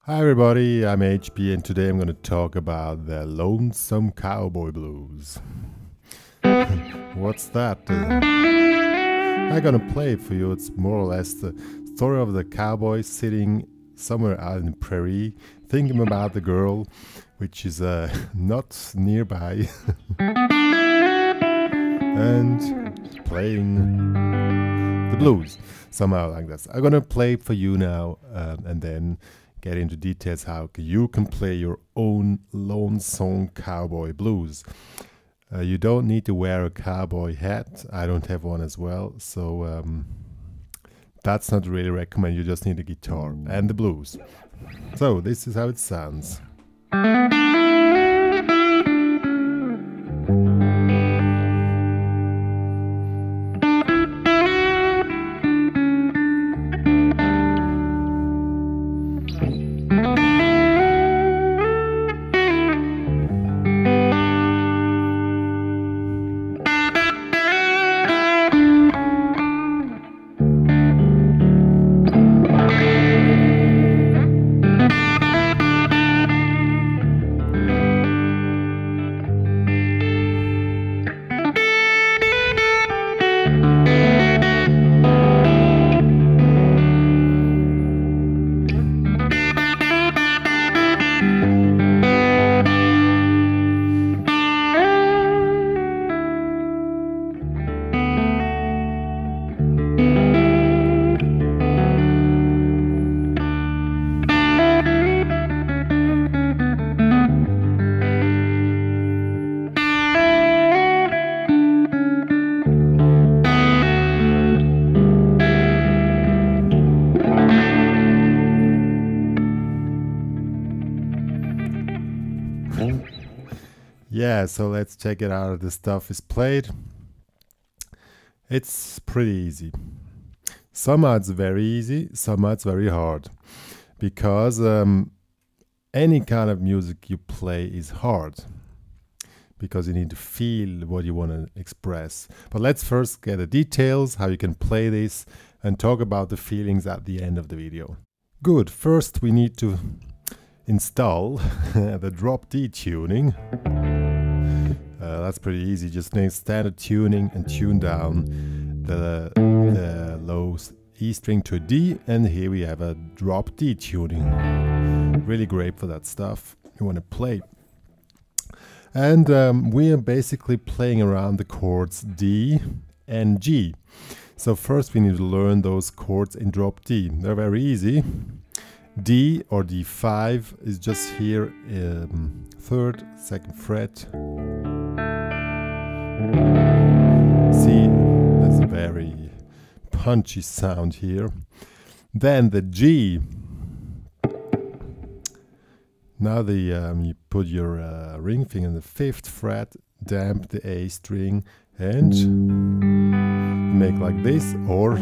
Hi everybody, I'm HP and today I'm going to talk about the Lonesome Cowboy Blues. What's that? I'm going to play it for you. It's more or less the story of the cowboy sitting somewhere out in the prairie thinking about the girl which is not nearby and playing the blues somehow like that. I'm going to play it for you now and then get into details how you can play your own Lonesome Cowboy Blues. You don't need to wear a cowboy hat. I don't have one as well, so that's not really recommended. You just need a guitar and the blues. So this is how it sounds. Yeah, so let's check it out. The stuff is played. It's pretty easy. Somehow it's very easy, somehow it's very hard. Because any kind of music you play is hard. Because you need to feel what you want to express. But let's first get the details, how you can play this, and talk about the feelings at the end of the video. Good, first we need to install the drop D tuning. That's pretty easy, just need standard tuning and tune down the low E string to a D, and here we have a drop D tuning. Really great for that stuff you want to play. And we are basically playing around the chords D and G. So first we need to learn those chords in drop D. They're very easy. D or D5 is just here, 3rd, 2nd fret. See, there's a very punchy sound here. Then the G. Now you put your ring finger in the 5th fret, damp the A string, and make like this, or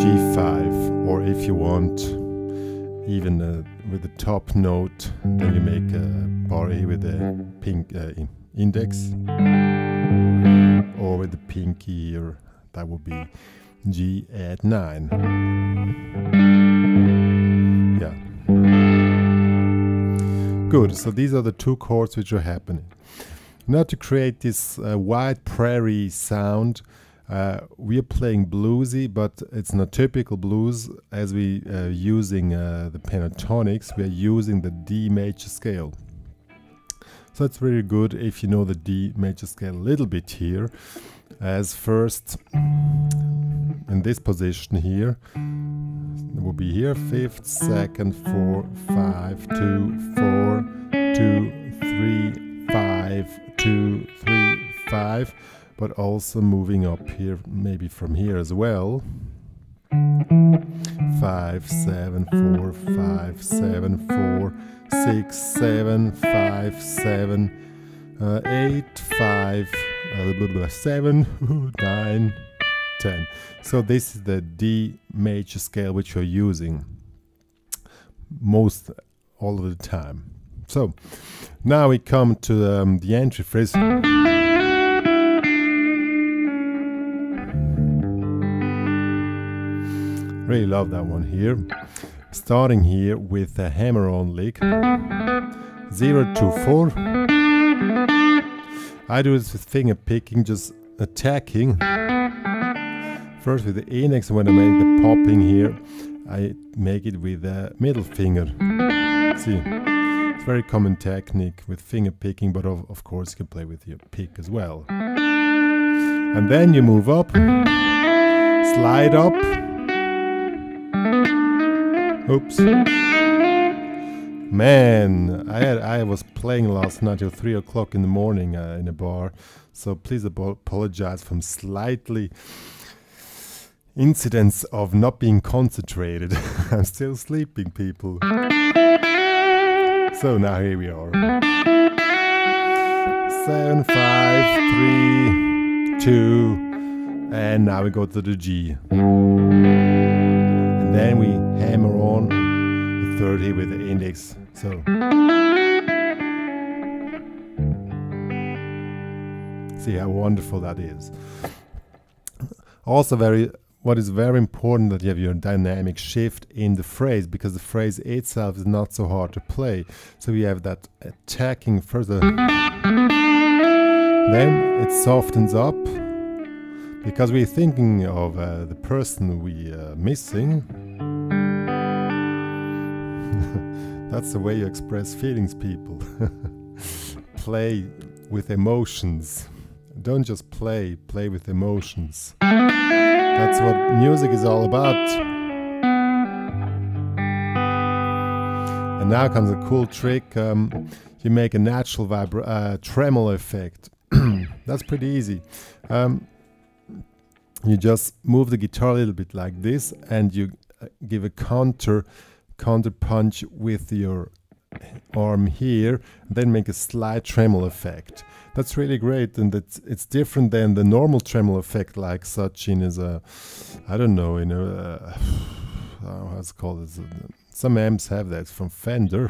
G5, or if you want, even with the top note, then you make a bar A with the pink index, or with the pinky here, that would be G at 9. Yeah. Good, so these are the two chords which are happening. Now to create this wide prairie sound, we are playing bluesy, but it's not typical blues as we are using the pentatonics. We are using the D major scale. So it's really good if you know the D major scale a little bit here. As first, in this position here, it will be here 5th, 2nd, 4, 5, 2, 4, 2, 3, 5, 2, 3, 5, but also moving up here, maybe from here as well. 5, 7, 4, 5, 7, 4, 6, 7, 5, 7, 8, 5, 7, 9, 10. So this is the D major scale which you're using all of the time. So now we come to the entry phrase. Really love that one here. starting here with a hammer-on lick, 0 to 4. I do this with finger picking, just attacking. First with the index, and when I make the popping here, I make it with the middle finger. See, it's a very common technique with finger picking, but of course you can play with your pick as well. And then you move up, slide up. Oops. Man, I was playing last night till 3 o'clock in the morning in a bar, so please apologize for slightly incidents of not being concentrated. I'm still sleeping, people. So now here we are. 7, 5, 3, 2, and now we go to the G. And then we hammer on the third here with the index. So see how wonderful that is. Also what is very important that you have your dynamic shift in the phrase, because the phrase itself is not so hard to play. So we have that attacking further. Then it softens up because we're thinking of the person we are missing. That's the way you express feelings, people. Play with emotions. Don't just play with emotions. That's what music is all about. And now comes a cool trick. You make a natural tremolo effect. That's pretty easy. You just move the guitar a little bit like this, and you give a counter punch with your arm here, and then make a slight tremolo effect. That's really great, and it's different than the normal tremolo effect, like such in as a, I don't know, in a how's it called? Some amps have that from Fender.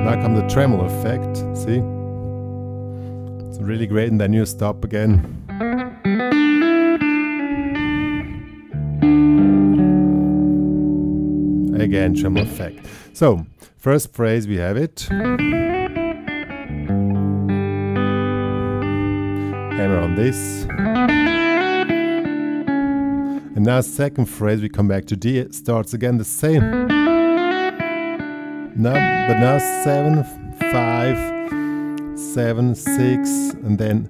Now comes the tremolo effect. See, it's really great, and then you stop again. Again, tremolo effect. So, first phrase we have it. Hammer on this. And now second phrase we come back to D. It starts again the same. But now 7, 5, 7, 6, and then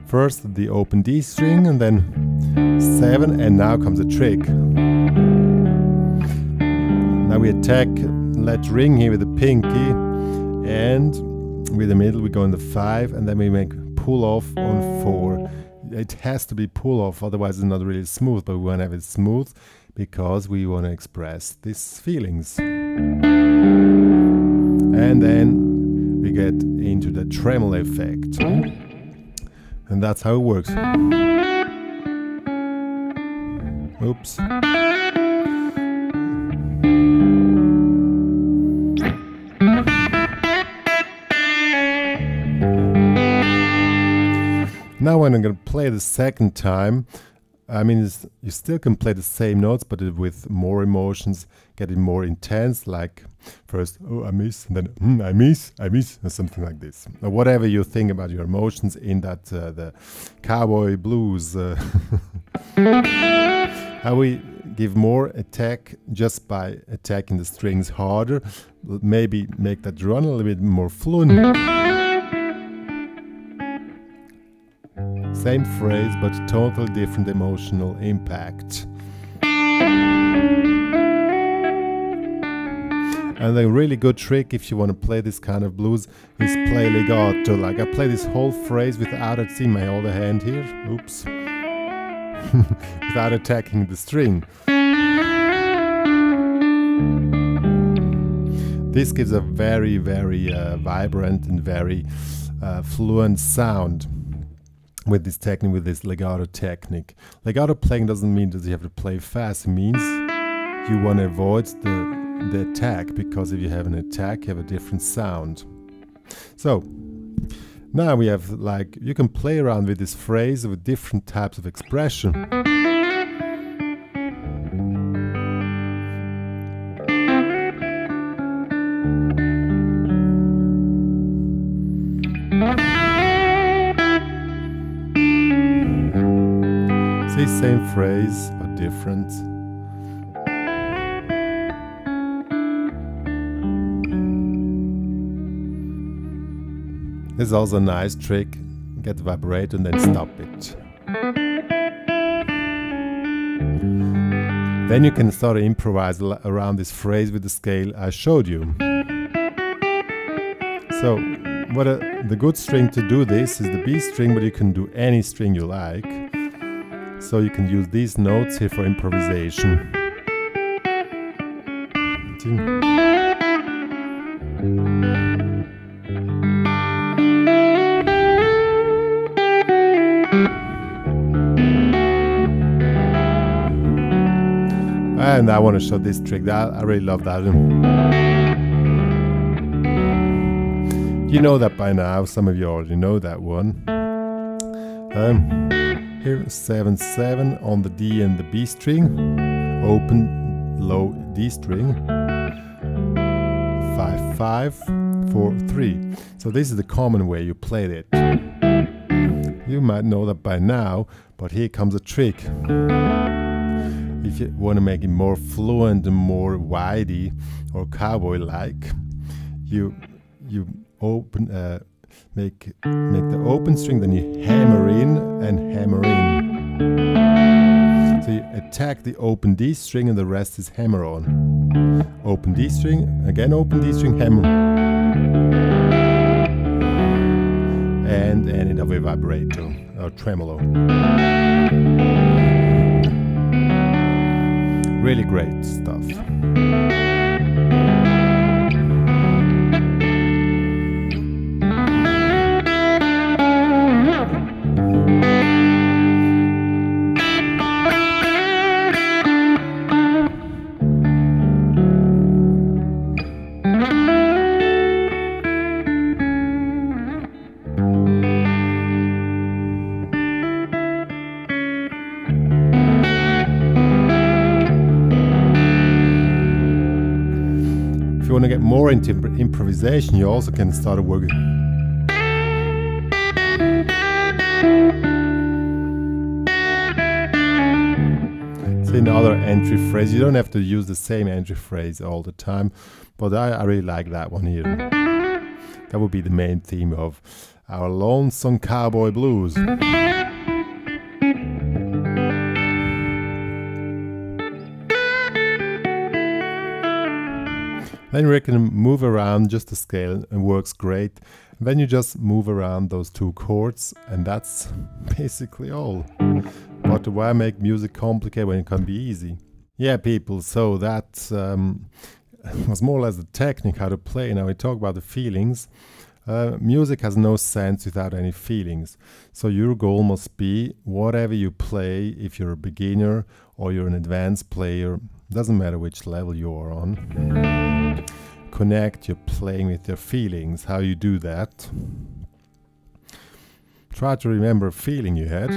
first the open D string, and then 7, and now comes a trick. Now we attack, let ring here with the pinky, and with the middle we go in the 5, and then we make pull off on 4. It has to be pull off, otherwise it's not really smooth, but we want to have it smooth because we want to express these feelings. And then we get into the tremolo effect. And that's how it works. Oops. Now when I'm going to play the second time, I mean, you still can play the same notes, but with more emotions, get it more intense, like first, oh, I miss, and then, I miss, or something like this. Or whatever you think about your emotions in that, the Cowboy blues. How we give more attack just by attacking the strings harder, maybe make that run a little bit more fluent. Same phrase, but totally different emotional impact. And a really good trick if you want to play this kind of blues is play legato. Like I play this whole phrase without seeing my other hand here. Oops. Without attacking the string. This gives a very, very vibrant and very fluent sound. With this technique, with this legato technique. Legato playing doesn't mean that you have to play fast. It means you want to avoid the attack, because if you have an attack, you have a different sound. So, Now we have, like, you can play around with this phrase with different types of expression. See, same phrase but different. This is also a nice trick. Get the vibrato and then stop it. Then you can start to improvise around this phrase with the scale I showed you. So the good string to do this is the B string, but you can do any string you like. So you can use these notes here for improvisation. And I want to show this trick. I really love that. You know that by now. Some of you already know that one. Here, 7/7 on the D and the B string. Open, low D string. 5/5, 4/3. So this is the common way you play it. You might know that by now, but here comes a trick. If you want to make it more fluent and more widey or cowboy-like, you open make the open string, then you hammer in and hammer in. So you attack the open D string and the rest is hammer on. Open D string, again open D string, hammer. And end it up with vibrato or tremolo. Really great stuff. If you want to get more into improvisation, you also can start working. See, another entry phrase. You don't have to use the same entry phrase all the time, but I really like that one here. That would be the main theme of our Lonesome Cowboy Blues. Then you can move around just the scale and works great. And then you just move around those two chords and that's basically all. But why make music complicated when it can be easy? Yeah, people, so that was more or less the technique how to play. Now we talk about the feelings. Music has no sense without any feelings. So your goal must be whatever you play, if you're a beginner or you're an advanced player, doesn't matter which level you are on. Connect your playing with your feelings. How you do that? Try to remember a feeling you had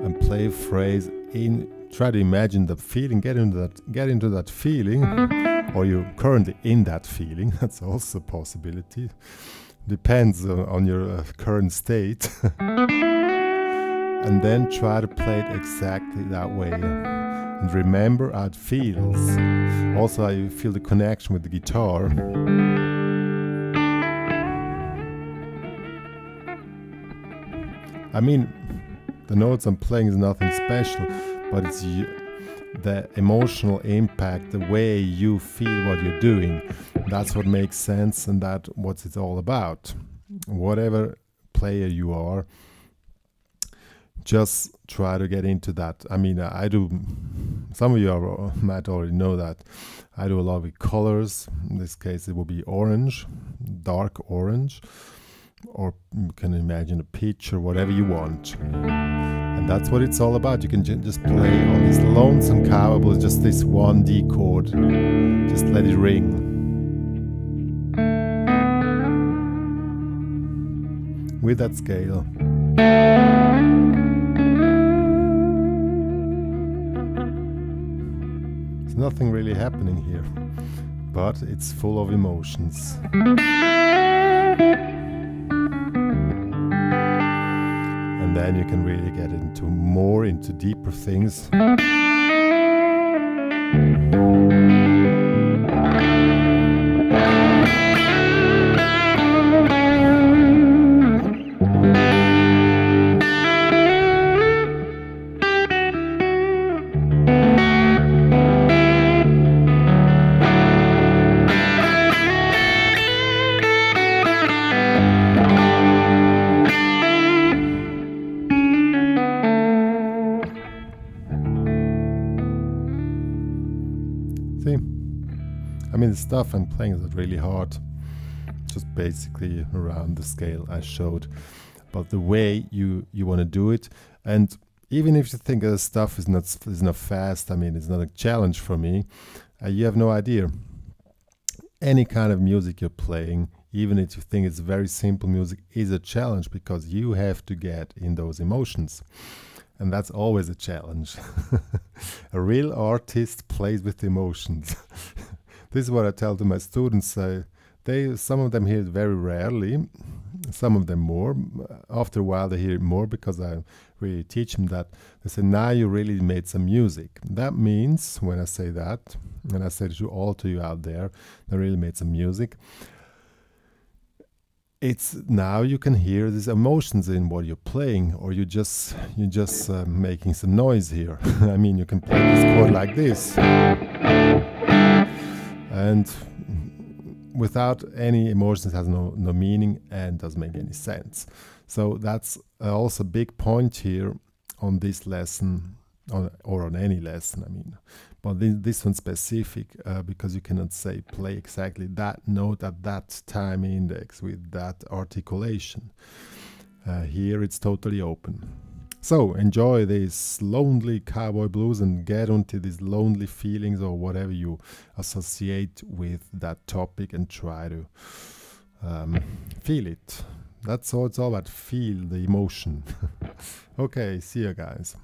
and play a phrase in. Try to imagine the feeling. Get into that feeling, or you're currently in that feeling. That's also a possibility. Depends on your current state. And then try to play it exactly that way. And remember how it feels. Also how you feel the connection with the guitar. I mean, the notes I'm playing is nothing special, but it's the emotional impact, the way you feel what you're doing. That's what makes sense, and that's what it's all about. Whatever player you are, just try to get into that. I mean, I do, some of you might already know that I do a lot with colors. In this case, it will be orange, dark orange, or you can imagine a peach or whatever you want. And that's what it's all about. You can just play on this Lonesome Cowboy, just this one D chord. Just let it ring. with that scale. There's nothing really happening here, but it's full of emotions. And then you can really get into deeper things. I mean, the stuff I'm playing is not really hard, just basically around the scale I showed, but the way you want to do it. And even if you think the stuff is not fast, I mean, it's not a challenge for me, you have no idea. Any kind of music you're playing, even if you think it's very simple music, is a challenge because you have to get in those emotions. And that's always a challenge. A real artist plays with emotions. This is what I tell to my students. Some of them hear it very rarely, some of them more. After a while they hear it more because I really teach them that. They say, now you really made some music. That means, when I say that, and I say to you out there, I really made some music, it's now you can hear these emotions in what you're playing, or you're just making some noise here. I mean, you can play this chord like this, and without any emotions, it has no meaning and doesn't make any sense. So that's also a big point here on this lesson, or on any lesson, I mean. But this one specific, because you cannot say play exactly that note at that time index with that articulation. Here it's totally open. So enjoy this lonely cowboy blues and get onto these lonely feelings or whatever you associate with that topic and try to feel it. That's all it's all about, feel the emotion. Okay, see you guys.